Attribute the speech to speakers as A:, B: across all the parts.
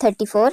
A: 34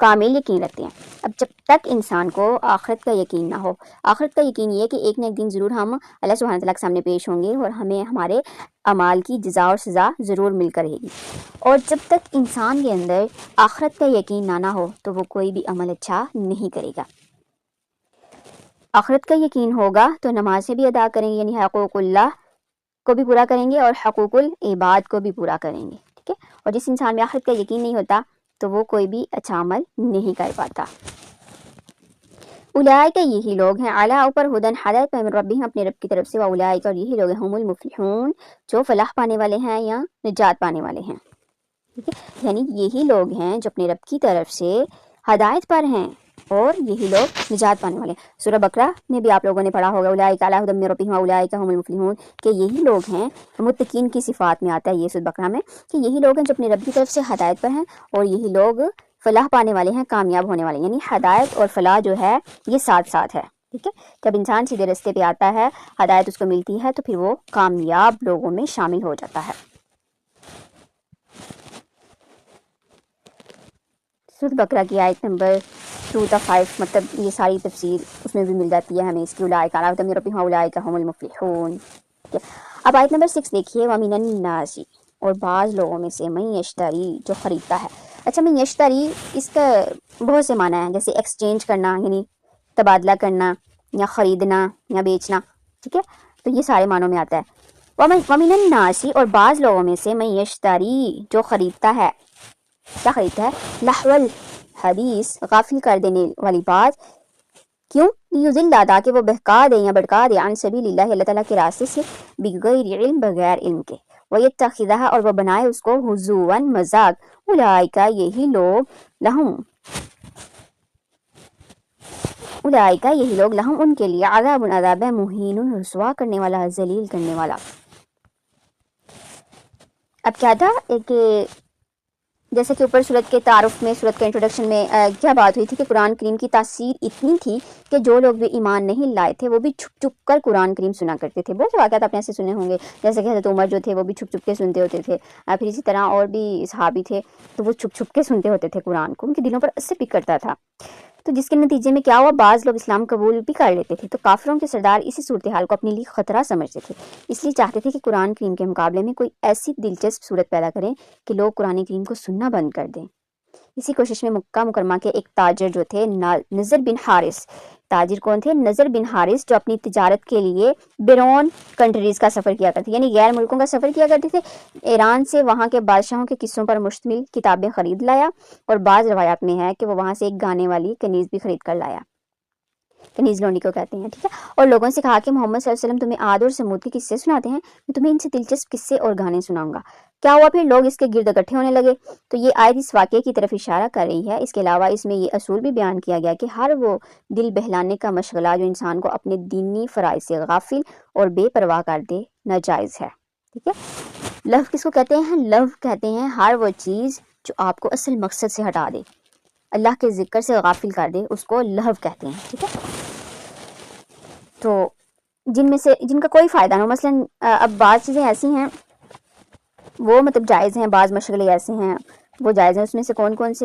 A: کامل یقین رکھتے ہیں۔ اب جب تک انسان کو آخرت کا یقین نہ ہو، آخرت کا یقین یہ ہے کہ ایک نہ ایک دن ضرور ہم اللہ سبحانہ تعالیٰ کے سامنے پیش ہوں گے اور ہمیں ہمارے اعمال کی جزا اور سزا ضرور مل کر رہے گی، اور جب تک انسان کے اندر آخرت کا یقین نہ ہو تو وہ کوئی بھی عمل اچھا نہیں کرے گا۔ آخرت کا یقین ہوگا تو نمازیں بھی ادا کریں گے، یعنی حقوق اللہ کو بھی پورا کریں گے اور حقوق العباد کو بھی پورا کریں گے، ٹھیک ہے۔ اور جس انسان میں آخرت کا یقین نہیں ہوتا تو وہ کوئی بھی اچھا عمل نہیں کر پاتا۔ اولئک یہی لوگ ہیں اعلیٰ اوپر ہدن ہدایت پر من ربہم اپنے رب کی طرف سے، واولئک اور یہی لوگ ہیں ہم المفلحون جو فلاح پانے والے ہیں یا نجات پانے والے ہیں، ٹھیک ہے۔ یعنی یہی لوگ ہیں جو اپنے رب کی طرف سے ہدایت پر ہیں اور یہی لوگ نجات پانے والے ہیں۔ سورہ بقرہ میں بھی آپ لوگوں نے پڑھا ہوگا اولئک علی ھدی من ربہم واولئک هم المفلحون، کہ یہی لوگ ہیں، متقین کی صفات میں آتا ہے یہ سورہ بقرہ میں، کہ یہی لوگ ہیں جو اپنے رب کی طرف سے ہدایت پر ہیں اور یہی لوگ فلاح پانے والے ہیں، کامیاب ہونے والے ہیں۔ یعنی ہدایت اور فلاح جو ہے یہ ساتھ ساتھ ہے، ٹھیک ہے۔ جب انسان سیدھے راستے پہ آتا ہے، ہدایت اس کو ملتی ہے تو پھر وہ کامیاب لوگوں میں شامل ہو جاتا ہے۔ سورۃ بقرہ کی آیت نمبر 2 تا 5، مطلب یہ ساری تفسیر اس میں بھی مل جاتی ہے ہمیں اس کی، اولئک علی ھدی من ربہم واولئک هم المفلحون، ٹھیک ہے۔ اب آیت نمبر 6 دیکھیے، وَمِنَ النَّاسِ اور بعض لوگوں میں سے من یشتری جو خریدتا ہے۔ اچھا، من یشتری اس کا بہت سے معنی ہیں، جیسے ایکسچینج کرنا یعنی تبادلہ کرنا یا خریدنا یا بیچنا، ٹھیک ہے، تو یہ سارے معنوں میں آتا ہے۔ وَمِنَ النَّاسِ اور بعض لوگوں میں سے من یشتری جو خریدتا ہے، کیا خریدتا ہے؟ لہو الحدیث غافل کر دینے والی بات، کیوں؟ لیضل تاکہ وہ بہکا دے یا بھٹکا دے عن سبیل اللہ اللہ تعالیٰ کے راستے سے، بغیر علم بغیر علم کے، وَيَتَّخِذَهَا اور وہ بنائے اس کو ہزوا مذاق، اولئک یہی لوگ لہم ان کے لیے عذاب عذاب ہے، مہین رسوا کرنے والا، ذلیل کرنے والا۔ اب کیا تھا کہ جیسے کہ اوپر سورت کے تعارف میں، سورت کے انٹروڈکشن میں کیا بات ہوئی تھی کہ قرآن کریم کی تاثیر اتنی تھی کہ جو لوگ بھی ایمان نہیں لائے تھے وہ بھی چھپ چھپ کر قرآن کریم سنا کرتے تھے۔ بہت سے واقعات آپ نے ایسے سنے ہوں گے، جیسے کہ حضرت عمر جو تھے وہ بھی چھپ چھپ کے سنتے ہوتے تھے، پھر اسی طرح اور بھی صحابی تھے تو وہ چھپ چھپ کے سنتے ہوتے تھے قرآن کو، ان کے دلوں پر اثر بھی کرتا تھا۔ تو جس کے نتیجے میں کیا ہوا، بعض لوگ اسلام قبول بھی کر لیتے تھے، تو کافروں کے سردار اسی صورتحال کو اپنے لیے خطرہ سمجھتے تھے، اس لیے چاہتے تھے کہ قرآن کریم کے مقابلے میں کوئی ایسی دلچسپ صورت پیدا کریں کہ لوگ قرآن کریم کو سننا بند کر دیں۔ اسی کوشش میں مکہ مکرمہ کے ایک تاجر جو تھے نضر بن حارث، تاجر کون تھے؟ نضر بن حارث، جو اپنی تجارت کے لیے بیرون کنٹریز کا سفر کیا کرتے، یعنی غیر ملکوں کا سفر کیا کرتے تھے۔ ایران سے وہاں کے بادشاہوں کے قصوں پر مشتمل کتابیں خرید لایا، اور بعض روایات میں ہے کہ وہ وہاں سے ایک گانے والی کنیز بھی خرید کر لایا، کنیز لونڈی کو کہتے ہیں، ٹھیک ہے، اور لوگوں سے کہا کہ محمد صلی اللہ علیہ وسلم تمہیں عاد اور سمود کے قصے سناتے ہیں، میں تمہیں ان سے دلچسپ قصے اور گانے سناؤں گا۔ کیا ہوا پھر؟ لوگ اس کے گرد اکٹھے ہونے لگے۔ تو یہ آیت اس واقعے کی طرف اشارہ کر رہی ہے۔ اس کے علاوہ اس میں یہ اصول بھی بیان کیا گیا کہ ہر وہ دل بہلانے کا مشغلہ جو انسان کو اپنے دینی فرائض سے غافل اور بے پرواہ کر دے، ناجائز ہے، ٹھیک ہے۔ لہو کس کو کہتے ہیں؟ لہو کہتے ہیں ہر وہ چیز جو آپ کو اصل مقصد سے ہٹا دے، اللہ کے ذکر سے غافل کر دے، اس کو لہو کہتے ہیں، ٹھیک ہے۔ تو جن کا کوئی فائدہ نہ ہو، مثلا اب بعض چیزیں ایسی ہیں وہ مطلب جائز ہیں، بعض مشغلے ایسے ہیں وہ جائز ہیں، اس میں سے کون سے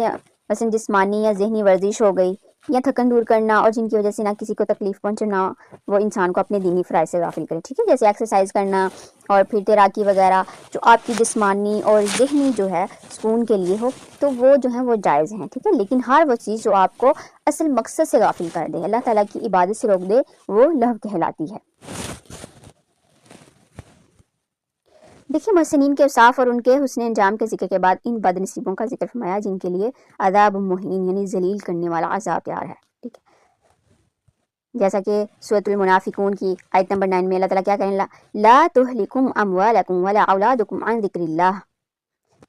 A: مثلا جسمانی یا ذہنی ورزش ہو گئی یا تھکن دور کرنا، اور جن کی وجہ سے نہ کسی کو تکلیف پہنچنا، وہ انسان کو اپنے دینی فرائض سے غافل کرے، ٹھیک ہے، جیسے ایکسرسائز کرنا اور پھر تیراکی وغیرہ، جو آپ کی جسمانی اور ذہنی جو ہے سکون کے لیے ہو، تو وہ جو ہیں وہ جائز ہیں، ٹھیک ہے۔ لیکن ہر وہ چیز جو آپ کو اصل مقصد سے غافل کر دے، اللہ تعالیٰ کی عبادت سے روک دے، وہ لہو کہلاتی ہے۔ دیکھیے، محسنین کے اوصاف اور ان کے حسن انجام کے ذکر کے بعد ان بد نصیبوں کا ذکر فرمایا جن کے لیے عذاب مہین یعنی ذلیل کرنے والا عذاب تیار ہے، ٹھیک ہے۔ جیسا کہ سورۃ المنافقون کی آیت نمبر 9 میں اللہ تعالیٰ کیا کہیں، لا تہلکم اموالکم ولا اولادکم عن ذکر اللہ،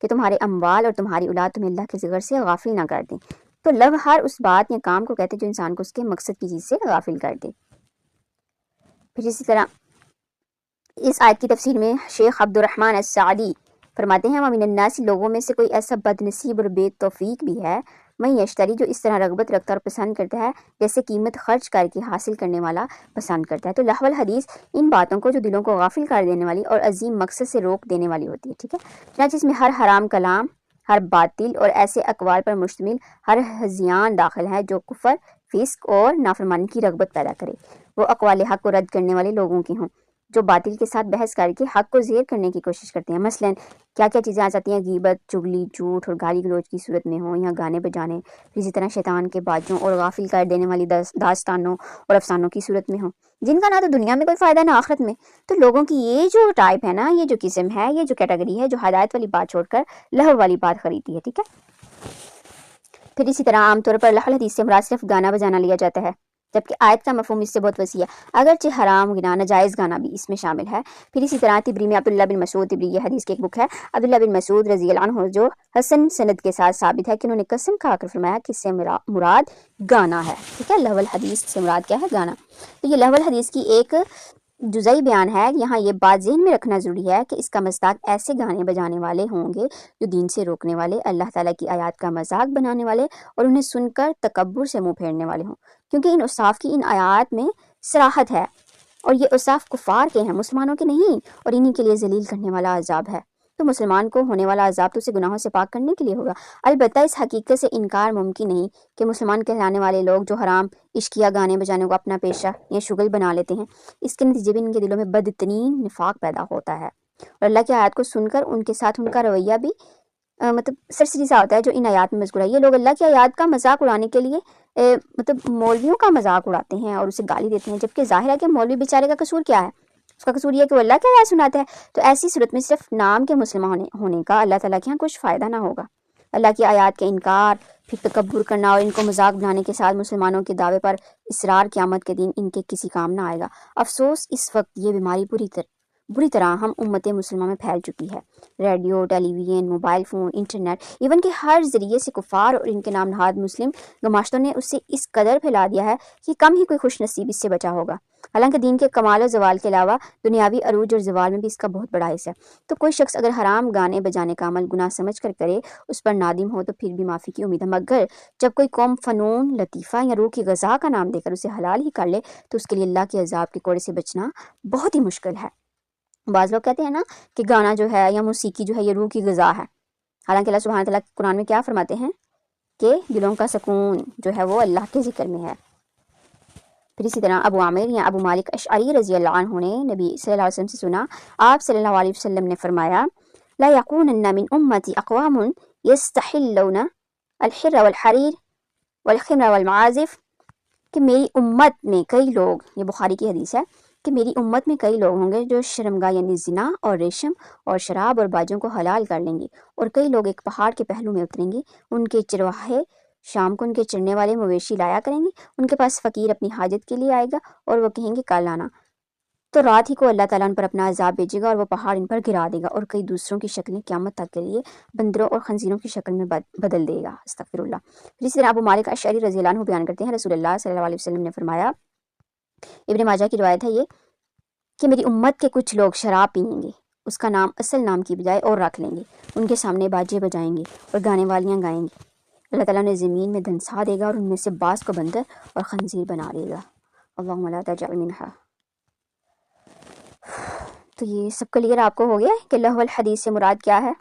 A: کہ تمہارے اموال اور تمہاری اولاد تمہیں اللہ کے ذکر سے غافل نہ کر دیں۔ تو لہو ہر اس بات یا کام کو کہتے ہیں جو انسان کو اس کے مقصد کی چیز سے غافل کر دے۔ پھر اسی طرح اس آیت کی تفسیر میں شیخ عبد الرحمن السعدی فرماتے ہیں، وَمِنَ النَّاسِ لوگوں میں سے کوئی ایسا بد نصیب اور بے توفیق بھی ہے، من یشتری جو اس طرح رغبت رکھتا اور پسند کرتا ہے جیسے قیمت خرچ کر کے حاصل کرنے والا پسند کرتا ہے۔ تو لہو الحدیث ان باتوں کو جو دلوں کو غافل کر دینے والی اور عظیم مقصد سے روک دینے والی ہوتی ہے، ٹھیک ہے۔ چنانچہ اس میں ہر حرام کلام ہر باطل اور ایسے اقوال پر مشتمل ہر ہذیان داخل ہے جو کفر، فسق اور نافرمانی کی رغبت پیدا کرے۔ وہ اقوال حق کو رد کرنے والے لوگوں کی ہوں جو باطل کے ساتھ بحث کر کے حق کو زیر کرنے کی کوشش کرتے ہیں۔ مثلا کیا کیا چیزیں آ جاتی ہیں، غیبت، چغلی، جھوٹ اور گالی گلوچ کی صورت میں ہوں، یا گانے بجانے، اسی طرح شیطان کے باجوں اور غافل کر دینے والی داستانوں اور افسانوں کی صورت میں ہوں، جن کا نہ تو دنیا میں کوئی فائدہ نہ آخرت میں۔ تو لوگوں کی یہ جو ٹائپ ہے نا، یہ جو قسم ہے، یہ جو کیٹیگری ہے، جو ہدایت والی بات چھوڑ کر لہو والی بات خریدتی ہے، ٹھیک ہے۔ پھر اسی طرح عام طور پر لہو الحدیث سے مراد صرف گانا بجانا لیا جاتا ہے، جبکہ آیت کا مفہوم اس سے بہت وسیع ہے، اگرچہ حرام گنا ناجائز گانا بھی اس میں شامل ہے۔ پھر اسی طرح طبری میں عبداللہ بن مسعود، طبری یہ حدیث کی ایک بک ہے، عبداللہ بن مسعود رضی اللہ عنہ، جو حسن سند کے ساتھ ثابت ہے کہ انہوں نے قسم کھا کر فرمایا کہ اس سے مراد گانا ہے، ٹھیک ہے۔ لہو الحدیث سے مراد کیا ہے؟ گانا۔ تو یہ لہو الحدیث کی ایک جزئی بیان ہے۔ یہاں یہ بات ذہن میں رکھنا ضروری ہے کہ اس کا مصداق ایسے گانے بجانے والے ہوں گے جو دین سے روکنے والے، اللہ تعالیٰ کی آیات کا مذاق بنانے والے اور انہیں سن کر تکبر سے منہ پھیرنے والے ہوں، کیونکہ ان اوصاف کی ان آیات میں صراحت ہے، اور یہ اوصاف کفار کے ہیں، مسلمانوں کے نہیں، اور انہی کے لیے ذلیل کرنے والا عذاب ہے۔ تو مسلمان کو ہونے والا عذاب تو اسے گناہوں سے پاک کرنے کے لیے ہوگا۔ البتہ اس حقیقت سے انکار ممکن نہیں کہ مسلمان کہلانے والے لوگ جو حرام عشقیہ گانے بجانے کو اپنا پیشہ یا شغل بنا لیتے ہیں، اس کے نتیجے میں ان کے دلوں میں بدترین نفاق پیدا ہوتا ہے، اور اللہ کی آیات کو سن کر ان کے ساتھ ان کا رویہ بھی مطلب سرسری سا ہوتا ہے جو ان آیات میں مذکور ہے۔ یہ لوگ اللہ کی آیات کا مذاق اڑانے کے لیے مطلب مولویوں کا مذاق اڑاتے ہیں اور اسے گالی دیتے ہیں، جبکہ ظاہر ہے کہ مولوی بیچارے کا قصور کیا ہے؟ اس کا قصور یہ ہے کہ وہ اللہ کی آیات سناتے ہیں۔ تو ایسی صورت میں صرف نام کے مسلمان ہونے کا اللہ تعالیٰ کے یہاں کچھ فائدہ نہ ہوگا۔ اللہ کی آیات کے انکار، پھر تکبر کرنا اور ان کو مذاق بنانے کے ساتھ مسلمانوں کے دعوے پر اصرار قیامت کے دن ان کے کسی کام نہ آئے گا۔ افسوس اس وقت یہ بیماری بری طرح ہم امت مسلمہ میں پھیل چکی ہے۔ Radio, television, mobile phone, internet, even کہ ہر ذریعے سے کفار اور ان کے نام نہاد مسلم گماشتوں نے اسے اس قدر پھیلا دیا ہے کہ کم ہی کوئی خوش نصیب اس سے بچا ہوگا۔ حالانکہ دین کے کمال و زوال کے علاوہ دنیاوی عروج اور زوال میں بھی اس کا بہت بڑا حصہ ہے۔ تو کوئی شخص اگر حرام گانے بجانے کا عمل گناہ سمجھ کر کرے، اس پر نادم ہو تو پھر بھی معافی کی امید ہے، مگر جب کوئی قوم فنون، لطیفہ یا روح کی غذا کا نام دے کر اسے حلال ہی کر لے تو اس کے لیے اللہ کے عذاب کے کوڑے سے بچنا بہت ہی مشکل ہے۔ بعض لوگ کہتے ہیں نا کہ گانا جو ہے یا موسیقی جو ہے یہ روح کی غذا ہے، حالانکہ اللہ سبحانہ تعالیٰ قرآن میں کیا فرماتے ہیں کہ دلوں کا سکون جو ہے وہ اللہ کے ذکر میں ہے۔ پھر اسی طرح ابو عامر یا ابو مالک اشعری رضی اللہ عنہ نے نبی صلی اللہ علیہ وسلم سے سنا، آپ صلی اللہ علیہ وسلم نے فرمایا، لا یکونن من امتی اقوام یستحلون الحر والحریر والخمر والمعازف، کہ میری امت میں کئی لوگ، یہ بخاری کی حدیث ہے، کہ میری امت میں کئی لوگ ہوں گے جو شرمگاہ یعنی زنا اور ریشم اور شراب اور باجوں کو حلال کر لیں گے، اور کئی لوگ ایک پہاڑ کے پہلو میں اتریں گے، ان کے چرواہے شام کو ان کے چرنے والے مویشی لایا کریں گے، ان کے پاس فقیر اپنی حاجت کے لیے آئے گا اور وہ کہیں گے کل آنا، تو رات ہی کو اللہ تعالیٰ ان پر اپنا عذاب بھیجے گا اور وہ پہاڑ ان پر گرا دے گا، اور کئی دوسروں کی شکلیں قیامت تک کے لیے بندروں اور خنزیروں کی شکل میں بدل دے گا، استغفر اللہ۔ پھر اسی طرح ابو مالک اشعری رضی اللہ عنہ بیان کرتے ہیں، رسول اللہ صلی اللہ علیہ وسلم نے فرمایا، ابن ماجہ کی روایت ہے یہ، کہ میری امت کے کچھ لوگ شراب پئیں گے، اس کا نام اصل نام کی بجائے اور رکھ لیں گے، ان کے سامنے باجے بجائیں گے اور گانے والیاں گائیں گے، اللہ تعالیٰ نے زمین میں دھنسا دے گا اور ان میں سے بعض کو بندر اور خنزیر بنا دے گا، اللہم لا تجعل منہا۔ تو یہ سب کلیئر آپ کو ہو گیا کہ لہو الحدیث سے مراد کیا ہے؟